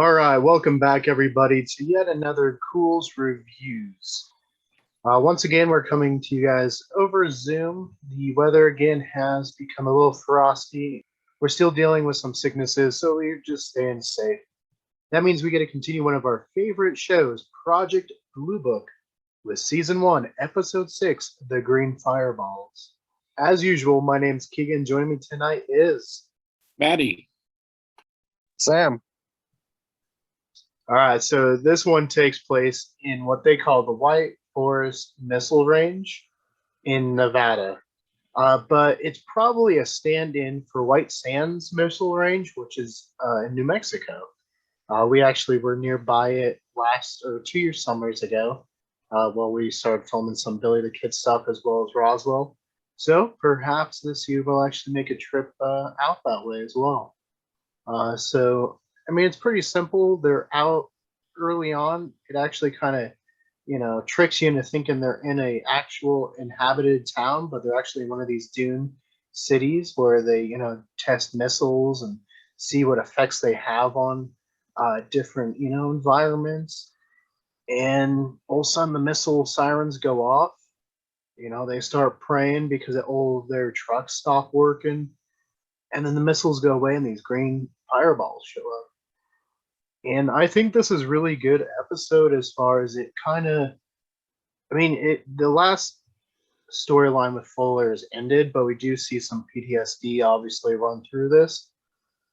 All right, welcome back, everybody, to yet another Culz Reviews. Once again, we're coming to you guys over Zoom. The weather again has become a little frosty. We're still dealing with some sicknesses, so we're just staying safe. That means we get to continue one of our favorite shows, Project Blue Book, with Season 1, Episode 6, The Green Fireballs. As usual, my name's Keegan. Joining me tonight is Maddie. Sam. All right, so this one takes place in what they call the White Forest Missile Range in Nevada. But it's probably a stand-in for White Sands Missile Range, which is in New Mexico. We actually were nearby it last or 2 years summers ago while we started filming some Billy the Kid stuff as well as Roswell. So perhaps this year we'll actually make a trip out that way as well. I mean, it's pretty simple. They're out early on. It actually kind of, tricks you into thinking they're in a actual inhabited town, but they're actually one of these dune cities where they, test missiles and see what effects they have on different, environments. And all of a sudden the missile sirens go off. They start praying because all of their trucks stop working. And then the missiles go away and these green fireballs show up. And I think this is really good episode as far as it kind of, the last storyline with Fuller is ended, but we do see some PTSD obviously run through this.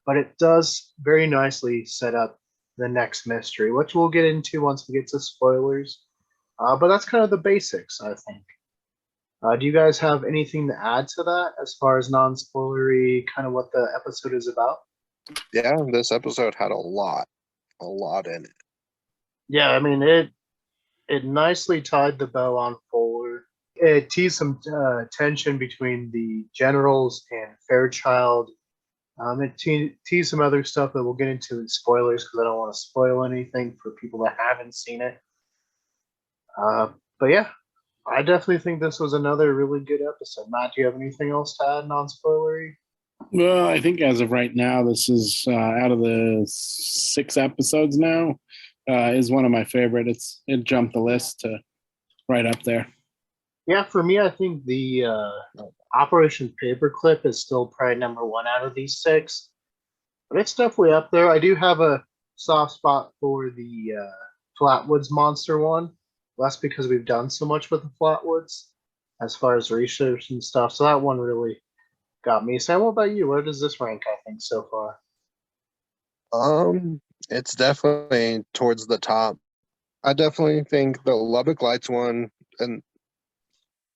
But it does very nicely set up the next mystery, which we'll get into once we get to spoilers. But that's kind of the basics, I think. Do you guys have anything to add to that as far as non-spoilery, kind of what the episode is about? Yeah, this episode had a lot in it. Yeah, it nicely tied the bow on Fuller. It teased some tension between the generals and Fairchild. It teased some other stuff that we'll get into in spoilers because I don't want to spoil anything for people that haven't seen it. But yeah, I definitely think this was another really good episode. Matt, do you have anything else to add non-spoilery? Well, I think as of right now, this is out of the 6 episodes now, is one of my favorite. It jumped the list to right up there. Yeah, for me, I think the Operation Paperclip is still probably number 1 out of these 6. But it's definitely up there. I do have a soft spot for the Flatwoods Monster one. That's because we've done so much with the Flatwoods as far as research and stuff. So that one really got me. Sam, what about you? Where does this rank, I think, so far? It's definitely towards the top. I definitely think the Lubbock Lights one, and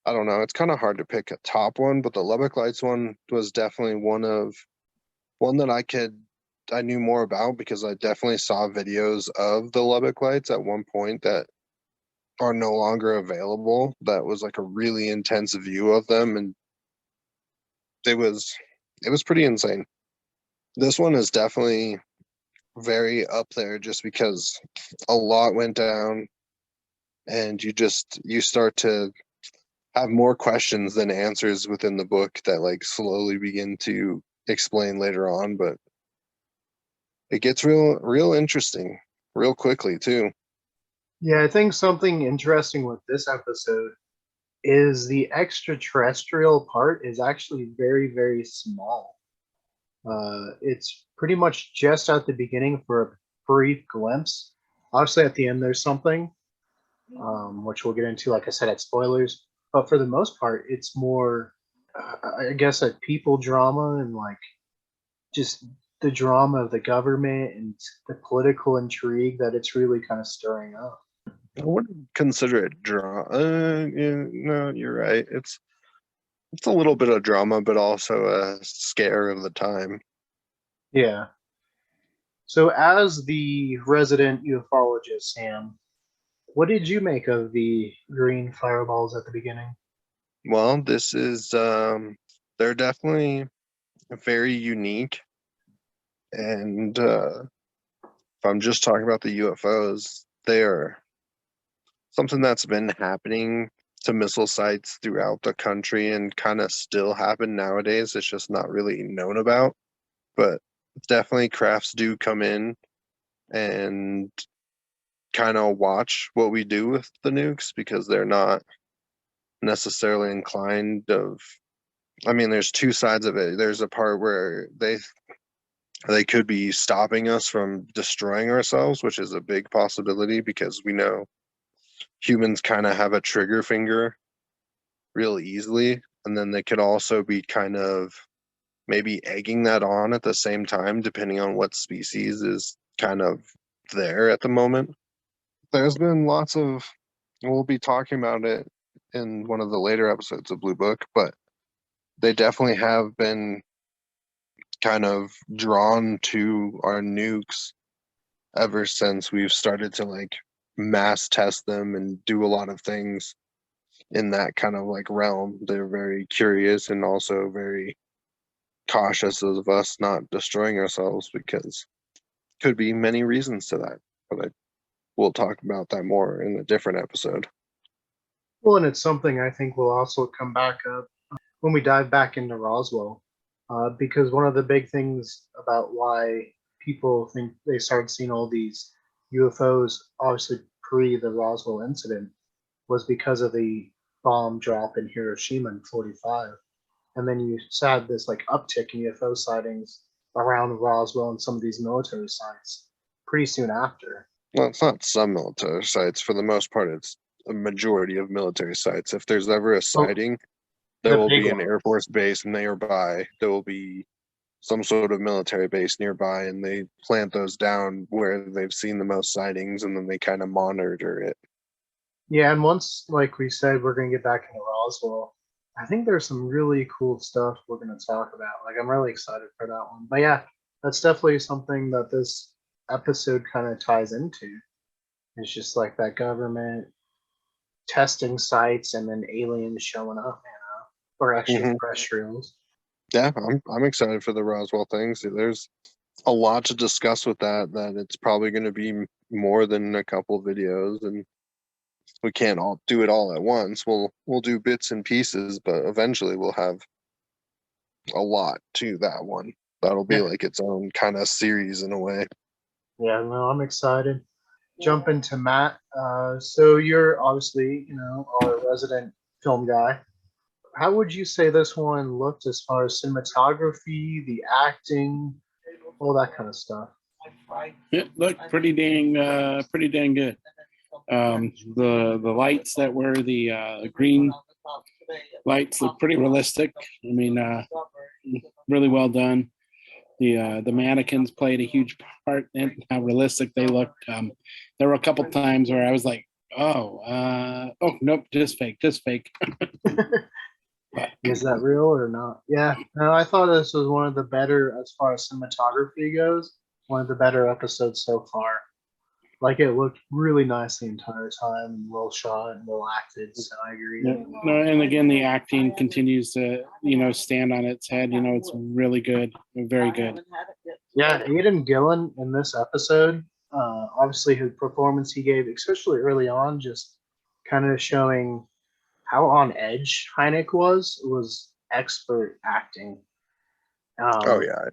I don't know, it's kind of hard to pick a top one, but the Lubbock Lights one was definitely one that I knew more about because I definitely saw videos of the Lubbock Lights at one point that are no longer available. That was like a really intense view of them, and it was pretty insane. This one is definitely very up there just because a lot went down, and you start to have more questions than answers within the book that like slowly begin to explain later on, but it gets real interesting real quickly too. Yeah, I think something interesting with this episode is the extraterrestrial part is actually very, very small. It's pretty much just at the beginning for a brief glimpse. Obviously, at the end, there's something, which we'll get into, like I said, at spoilers. But for the most part, it's more, I guess, a people drama and like just the drama of the government and the political intrigue that it's really kind of stirring up. I wouldn't consider it drama. Yeah, no, you're right. It's a little bit of drama, but also a scare of the time. Yeah. So, as the resident ufologist, Sam, what did you make of the green fireballs at the beginning? Well, this is they're definitely very unique, and if I'm just talking about the UFOs, they are something that's been happening to missile sites throughout the country and kind of still happen nowadays. It's just not really known about, but definitely crafts do come in and kind of watch what we do with the nukes, because they're not necessarily inclined of, I mean, there's two sides of it. There's a part where they could be stopping us from destroying ourselves, which is a big possibility, because we know humans kind of have a trigger finger real easily. And then they could also be kind of maybe egging that on at the same time, depending on what species is kind of there at the moment. There's been lots of, we'll be talking about it in one of the later episodes of Blue Book, but they definitely have been kind of drawn to our nukes ever since we've started to like mass test them and do a lot of things in that kind of like realm. They're very curious and also very cautious of us not destroying ourselves, because could be many reasons to that, but we'll talk about that more in a different episode. Well, and it's something I think will also come back up when we dive back into Roswell, because one of the big things about why people think they started seeing all these UFOs, obviously pre the Roswell incident, was because of the bomb drop in Hiroshima in '45, and then you had this like uptick in UFO sightings around Roswell and some of these military sites pretty soon after. Well, it's not some military sites. For the most part, it's a majority of military sites. If there's ever a sighting, there will be an Air Force base nearby. There will be some sort of military base nearby, and they plant those down where they've seen the most sightings, and then they kind of monitor it. Yeah, and once, like we said, we're going to get back into Roswell, I think there's some really cool stuff we're going to talk about. Like, I'm really excited for that one. But yeah, that's definitely something that this episode kind of ties into. It's just like that government testing sites and then aliens showing up, or extraterrestrials. Yeah, I'm excited for the Roswell things. There's a lot to discuss with that it's probably going to be more than a couple videos, and we can't all do it all at once. We'll do bits and pieces, but eventually we'll have a lot to that one. That'll be like its own kind of series in a way. Yeah, no, I'm excited. Jump into Matt. So you're obviously, our resident film guy. How would you say this one looked as far as cinematography, the acting, all that kind of stuff? It looked pretty dang good. The lights that were the green lights look pretty realistic. I mean, really well done. The mannequins played a huge part in how realistic they looked. There were a couple times where I was like, oh nope, just fake. Is that real or not? Yeah, no, I thought this was one of the better, as far as cinematography goes, one of the better episodes so far. Like, it looked really nice the entire time, and well shot and well acted. So I agree. Yeah. No, and again, the acting continues to, stand on its head. It's really good, very good. Yeah, Aidan Gillen in this episode, obviously his performance he gave, especially early on, just kind of showing how on edge Hynek was expert acting. Oh yeah, it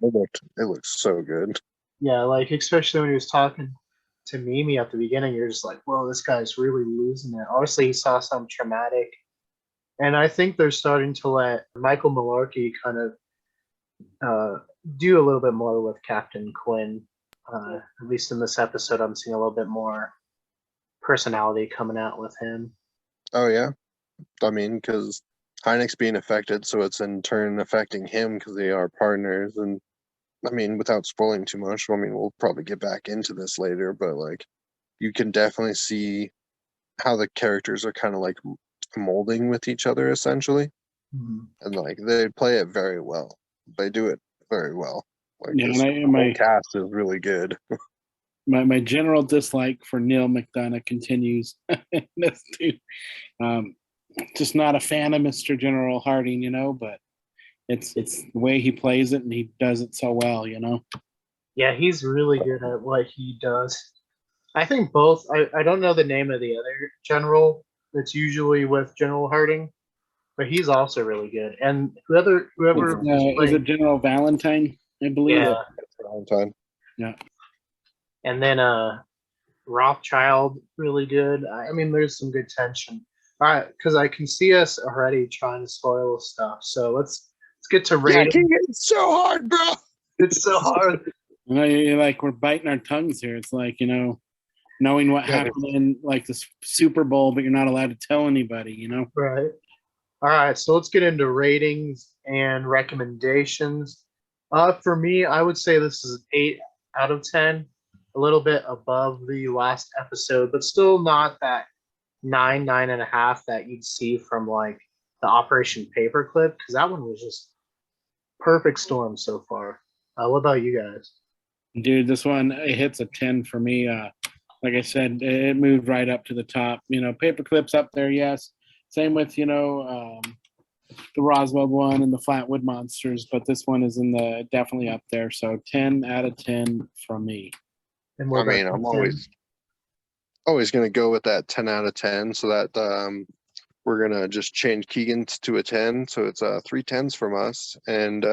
looked so good. Yeah, like especially when he was talking to Mimi at the beginning, you're just like, whoa, this guy's really losing it. Obviously, he saw some traumatic, and I think they're starting to let Michael Malarkey kind of do a little bit more with Captain Quinn. At least in this episode, I'm seeing a little bit more personality coming out with him. Oh yeah, I mean, because Hynek's being affected, so it's in turn affecting him because they are partners. And I mean, without spoiling too much, I mean, we'll probably get back into this later, but like, you can definitely see how the characters are kind of like molding with each other essentially. And like they play it very well. They do it very well. Like, yeah, my cast is really good. My general dislike for Neil McDonough continues. Just not a fan of Mr. General Harding, but it's the way he plays it, and he does it so well, Yeah, he's really good at what he does. I think both. I don't know the name of the other general that's usually with General Harding, but he's also really good. And whoever is it General Valentine, I believe. Yeah. Valentine. Yeah. And then Rothschild, really good. I mean, there's some good tension. All right, because I can see us already trying to spoil stuff. So let's get to Yeah, rating. it's so hard, bro. It's so hard. You know, you're like we're biting our tongues here. It's like, you know, knowing what Yeah. happened in like the Super Bowl, but you're not allowed to tell anybody, you know? Right. All right, so let's get into ratings and recommendations. For me, I would say this is an 8 out of 10, a little bit above the last episode, but still not that 9.5 that you'd see from like the Operation Paperclip, because that one was just perfect storm so far. What about you guys? Dude, this one it hits a 10 for me. Like I said, it moved right up to the top. You know, Paperclips up there, yes. Same with, you know, the Roswell one and the Flatwood Monsters, but this one is in the definitely up there. So 10 out of 10 from me. And I what about mean, you, I'm Sam? always going to go with that 10 out of 10. So that we're going to just change Keegan's to a 10. So it's 3 10s from us. And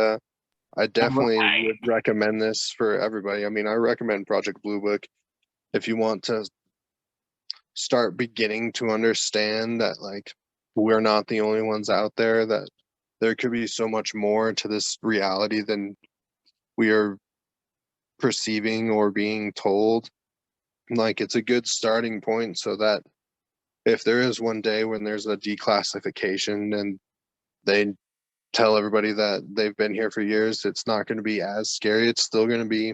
I definitely would recommend this for everybody. I mean, I recommend Project Blue Book if you want to start beginning to understand that, like, we're not the only ones out there, that there could be so much more to this reality than we are perceiving or being told. Like, it's a good starting point so that if there is one day when there's a declassification and they tell everybody that they've been here for years, it's not going to be as scary. It's still going to be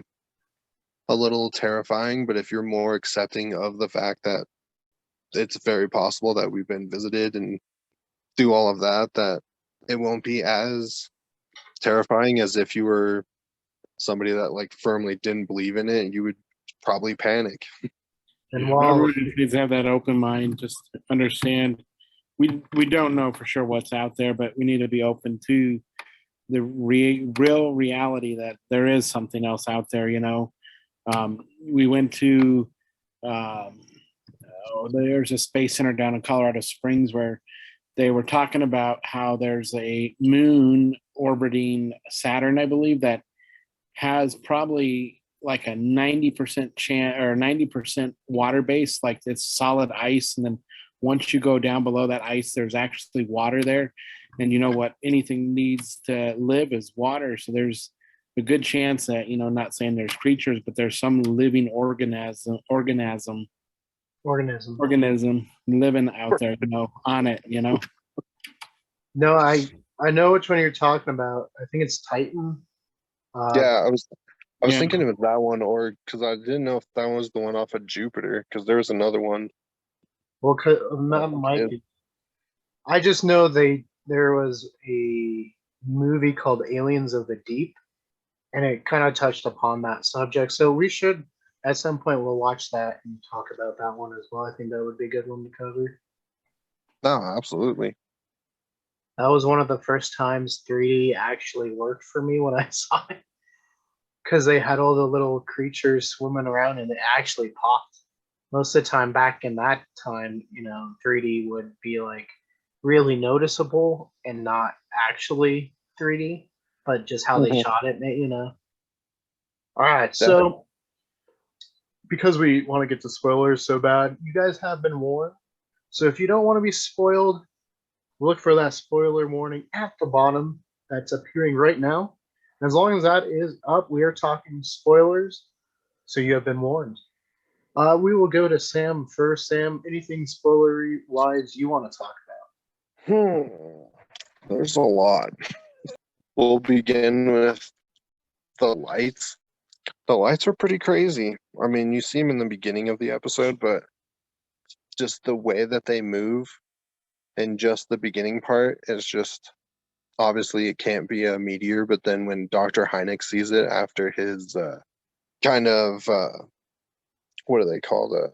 a little terrifying, but if you're more accepting of the fact that it's very possible that we've been visited and do all of that, that it won't be as terrifying as if you were somebody that like firmly didn't believe in it, and you would probably panic. And Yeah, while everyone just needs to have that open mind, just understand we don't know for sure what's out there, but we need to be open to the real reality that there is something else out there, you know. We went to there's a space center down in Colorado Springs where they were talking about how there's a moon orbiting Saturn, I believe, that has probably like a 90% chance or 90% water base, like it's solid ice. And then once you go down below that ice, there's actually water there. And you know what? Anything needs to live is water. So there's a good chance that, you know, not saying there's creatures, but there's some living organism living out there, you know, on it, you know. No, I know which one you're talking about. I think it's Titan. Yeah, I was Yeah. thinking it was that one, or because I didn't know if that was the one off of Jupiter, because there was another one. Well, that might be. I just know there was a movie called Aliens of the Deep, and it kind of touched upon that subject. So we should, at some point, we'll watch that and talk about that one as well. I think that would be a good one to cover. No, absolutely. That was one of the first times 3D actually worked for me when I saw it, because they had all the little creatures swimming around and it actually popped. Most of the time back in that time, you know, 3D would be like really noticeable and not actually 3D, but just how they Mhm. shot it, you know. All right, Definitely. so because we want to get to spoilers so bad, you guys have been warned. So if you don't want to be spoiled, look for that spoiler warning at the bottom that's appearing right now. And as long as that is up, we are talking spoilers, so you have been warned. We will go to Sam first. Sam, anything spoilery wise you want to talk There's a lot. We'll begin with the lights. The lights are pretty crazy. I mean, you see them in the beginning of the episode, but just the way that they move in just the beginning part is just, obviously it can't be a meteor, but then when Dr. Hynek sees it after his kind of what do they call it?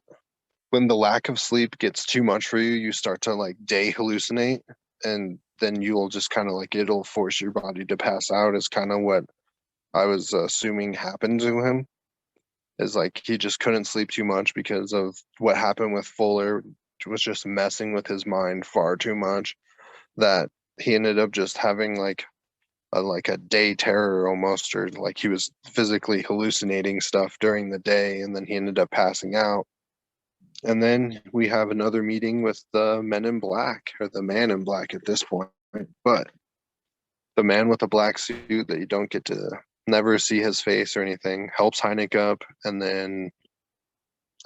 When the lack of sleep gets too much for you, you start to like day hallucinate, and then you'll just kind of like, it'll force your body to pass out, is kind of what I was assuming happened to him. Is like he just couldn't sleep too much because of what happened with Fuller, was just messing with his mind far too much, that he ended up just having like like a day terror almost, or like he was physically hallucinating stuff during the day, and then he ended up passing out. And then we have another meeting with the Men in Black, or the Man in Black at this point. But the man with the black suit that you don't get to never see his face or anything helps Hynek up, and then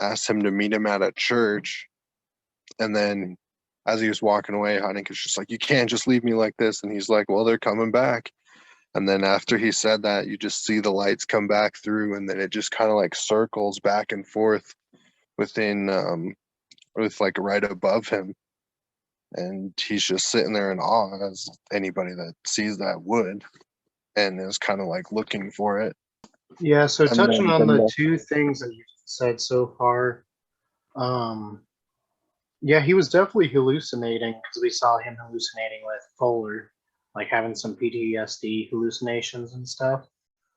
asks him to meet him at a church. And then as he was walking away, Hynek is just like, "You can't just leave me like this." And he's like, "Well, they're coming back." And then after he said that, you just see the lights come back through, and then it just kind of like circles back and forth within with like right above him. And he's just sitting there in awe, as anybody that sees that would, and is kind of like looking for it. Yeah, so And touching then on the two things that you've said so far, yeah, he was definitely hallucinating because we saw him hallucinating with Fuller, like having some PTSD hallucinations and stuff,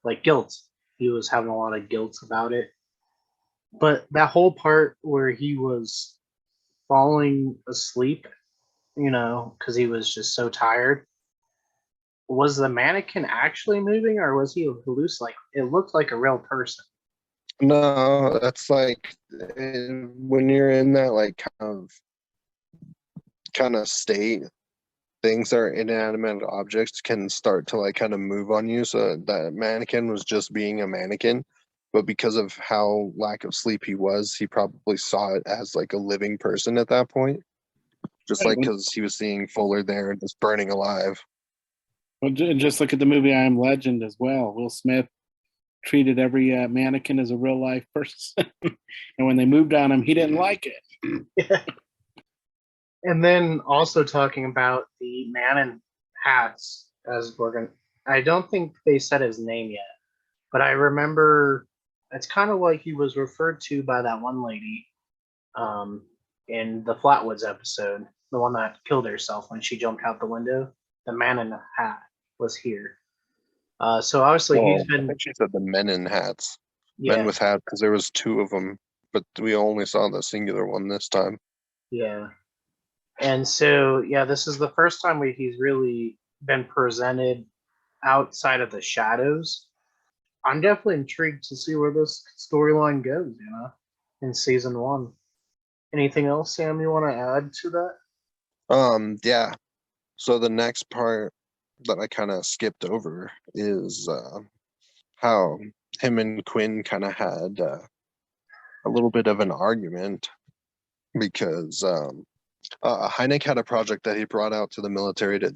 like guilt. He was having a lot of guilt about it. But that whole part where he was falling asleep, because he was just so tired, was the mannequin actually moving or was he hallucinating? It looked like a real person. No, that's like when you're in that like kind of state, things that are inanimate objects can start to like kind of move on you. So that mannequin was just being a mannequin, but because of how lack of sleep he was, he probably saw it as like a living person at that point. Just like because he was seeing Fuller there and just burning alive. Well, just look at the movie I Am Legend as well. Will Smith treated every mannequin as a real life person. And when they moved on him, he didn't like it. And then also talking about the man in hats, as we're going to, I don't think they said his name yet, but I remember it's kind of like he was referred to by that one lady in the Flatwoods episode, the one that killed herself when she jumped out the window. The man in the hat was here. So obviously he's I been, think she said the men in hats. yeah, Men with hats, because there was two of them, but we only saw the singular one this time. yeah. And so, yeah, this is the first time he's really been presented outside of the shadows. I'm definitely intrigued to see where this storyline goes, in season one. Anything else, Sam, you want to add to that? Yeah. So the next part that I kind of skipped over is how him and Quinn kind of had a little bit of an argument because Hynek had a project that he brought out to the military to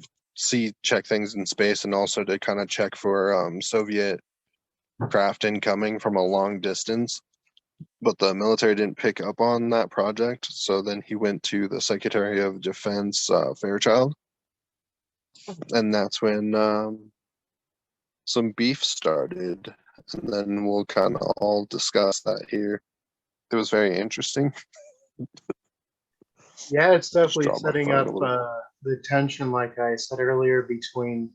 check things in space, and also to kind of check for Soviet craft incoming from a long distance. But the military didn't pick up on that project, so then he went to the Secretary of Defense, Fairchild, and that's when some beef started. And then we'll kind of all discuss that here. It was very interesting. Yeah, it's definitely Draw my setting phone up a little. the tension, like I said earlier, between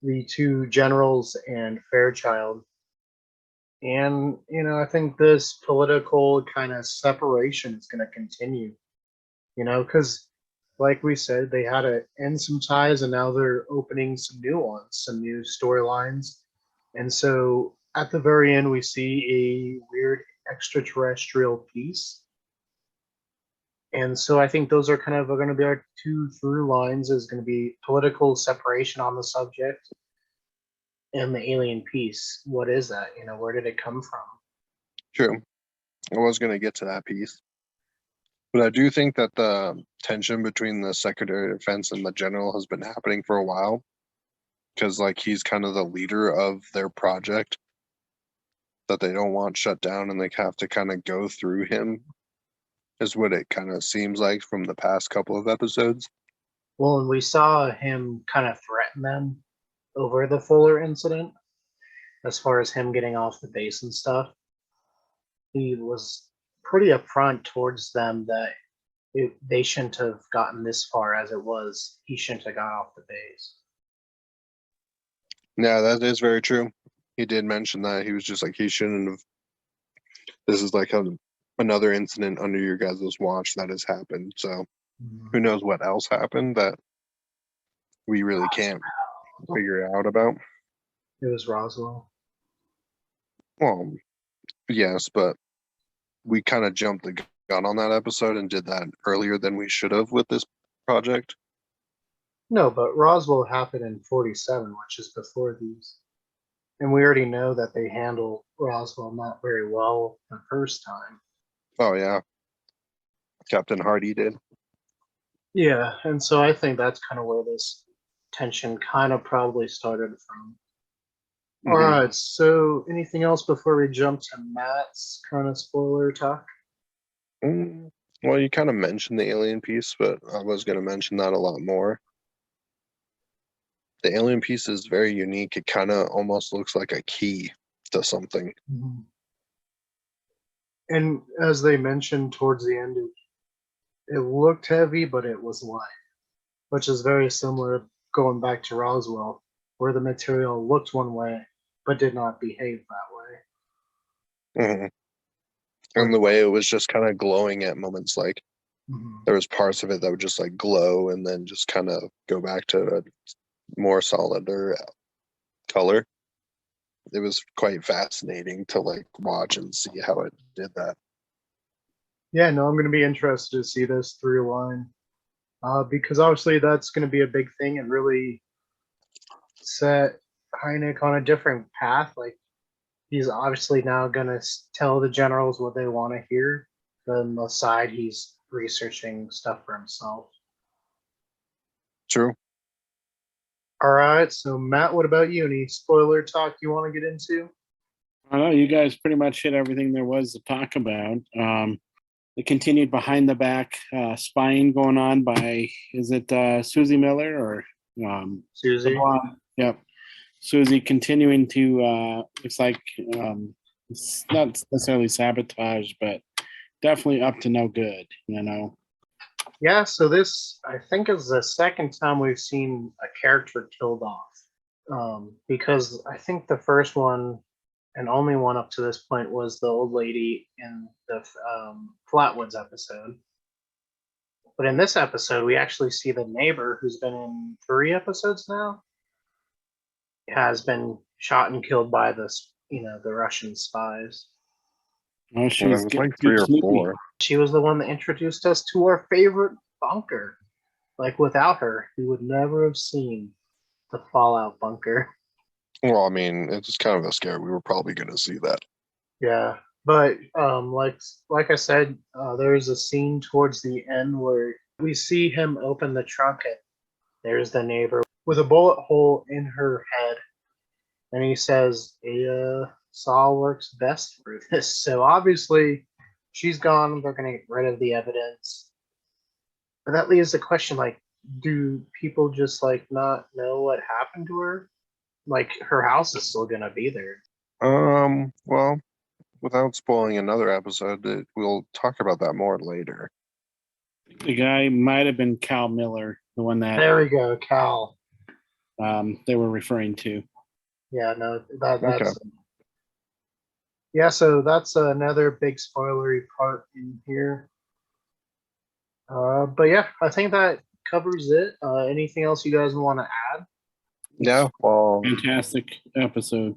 the two generals and Fairchild. And, I think this political kind of separation is going to continue, because like we said, they had to end some ties and now they're opening some new ones, some new storylines. And so at the very end, we see a weird extraterrestrial piece. And so I think those are kind of going to be our two through lines, is going to be political separation on the subject and the alien piece. What is that? Where did it come from? True. I was going to get to that piece. But I do think that the tension between the Secretary of Defense and the General has been happening for a while. Because, like, he's kind of the leader of their project that they don't want shut down, and they have to kind of go through him, is what it kind of seems like from the past couple of episodes. Well, and we saw him kind of threaten them over the Fuller incident, as far as him getting off the base and stuff. He was pretty upfront towards them that they shouldn't have gotten this far as it was. He shouldn't have got off the base. Yeah, that is very true. He did mention that. He was just like, he shouldn't have. This is like another incident under your guys' watch that has happened. So who knows what else happened that we really can't figure out about. It was Roswell. Well, yes, but we kind of jumped the gun on that episode and did that earlier than we should have with this project. No, but Roswell happened in 47, which is before these. And we already know that they handled Roswell not very well the first time. Oh yeah, Captain Hardy did. Yeah, and so I think that's kind of where this tension kind of probably started from. All Mhm. right, so anything else before we jump to Matt's kind of spoiler talk? Well, you kind of mentioned the alien piece, but I was going to mention that a lot more. The alien piece is very unique. It kind of almost looks like a key to something. Mhm. And as they mentioned towards the end, it looked heavy, but it was light, which is very similar going back to Roswell, where the material looked one way, but did not behave that way. Mhm. And the way it was just kind of glowing at moments, like Mhm. there was parts of it that would just like glow and then just kind of go back to a more solid or color. It was quite fascinating to like watch and see how it did that. Yeah, no, I'm going to be interested to see this through line because obviously that's going to be a big thing and really set Hynek on a different path. Like he's obviously now going to tell the generals what they want to hear. But on the side, he's researching stuff for himself. True. All right, so Matt, what about you? Any spoiler talk you want to get into? I know you guys pretty much hit everything there was to talk about. The continued behind the back spying going on by, is it Susie Miller or Susie? Yep. Susie continuing to, it's like, it's not necessarily sabotage, but definitely up to no good, you know? Yeah, so this, I think, is the second time we've seen a character killed off. Because I think the first one and only one up to this point was the old lady in the Flatwoods episode. But in this episode, we actually see the neighbor who's been in 3 episodes now has been shot and killed by the Russian spies. Oh, Well, she's it was getting like 3 or sneaky. 4. She was the one that introduced us to our favorite bunker. Like without her, we would never have seen the Fallout bunker. Well, I mean, it's kind of a scare. We were probably going to see that. Yeah, but like I said, there's a scene towards the end where we see him open the trunk and there's the neighbor with a bullet hole in her head, and he says, "A saw works best for this." So obviously, she's gone. They're gonna get rid of the evidence, but that leaves the question: like, do people just like not know what happened to her? Like, her house is still gonna be there. Well, without spoiling another episode, we'll talk about that more later. The guy might have been Cal Miller, the one that There we go, Cal. they were referring to. Yeah, no, that's Okay. yeah. So that's another big spoilery part in here. But yeah, I think that covers it. Anything else you guys want to add? Yeah, well, Fantastic episode.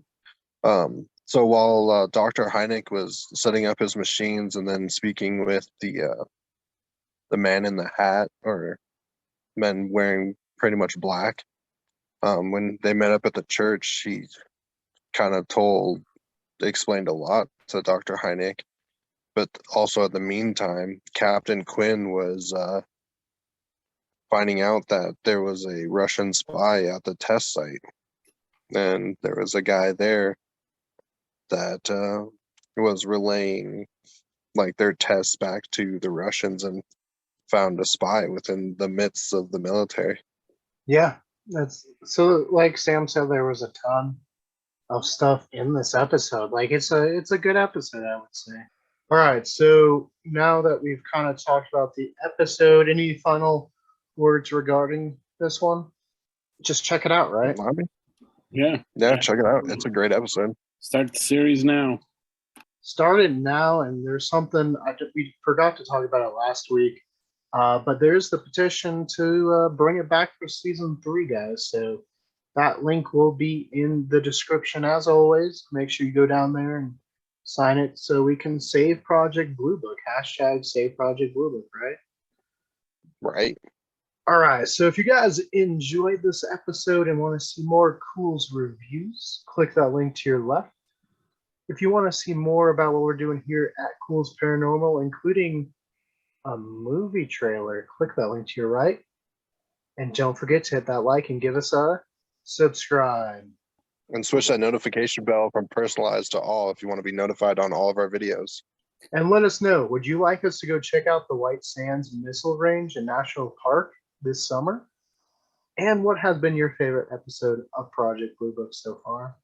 so while Dr. Hynek was setting up his machines and then speaking with the man in the hat, or men wearing pretty much black, when they met up at the church, he kind of explained a lot to Dr. Hynek. But also at the meantime, Captain Quinn was finding out that there was a Russian spy at the test site. And there was a guy there that was relaying like their tests back to the Russians and found a spy within the midst of the military. Yeah, that's so. Like Sam said, there was a ton of stuff in this episode. Like it's a good episode, I would say. All right, so now that we've kind of talked about the episode, any final words regarding this one? Just check it out, right? I mean, Yeah. yeah, check it out. It's a great episode. Start the series now. Start it now, and there's something we forgot to talk about it last week, but there's the petition to bring it back for season 3, guys. So That link will be in the description as always. Make sure you go down there and sign it so we can save Project Blue Book. Hashtag save Project Blue Book, right? Right. All right. So if you guys enjoyed this episode and want to see more Culz reviews, click that link to your left. If you want to see more about what we're doing here at Culz Paranormal, including a movie trailer, click that link to your right. And don't forget to hit that like and give us a subscribe. And switch that notification bell from personalized to all if you want to be notified on all of our videos. And let us know, would you like us to go check out the White Sands Missile Range in National Park this summer? And what has been your favorite episode of Project Blue Book so far?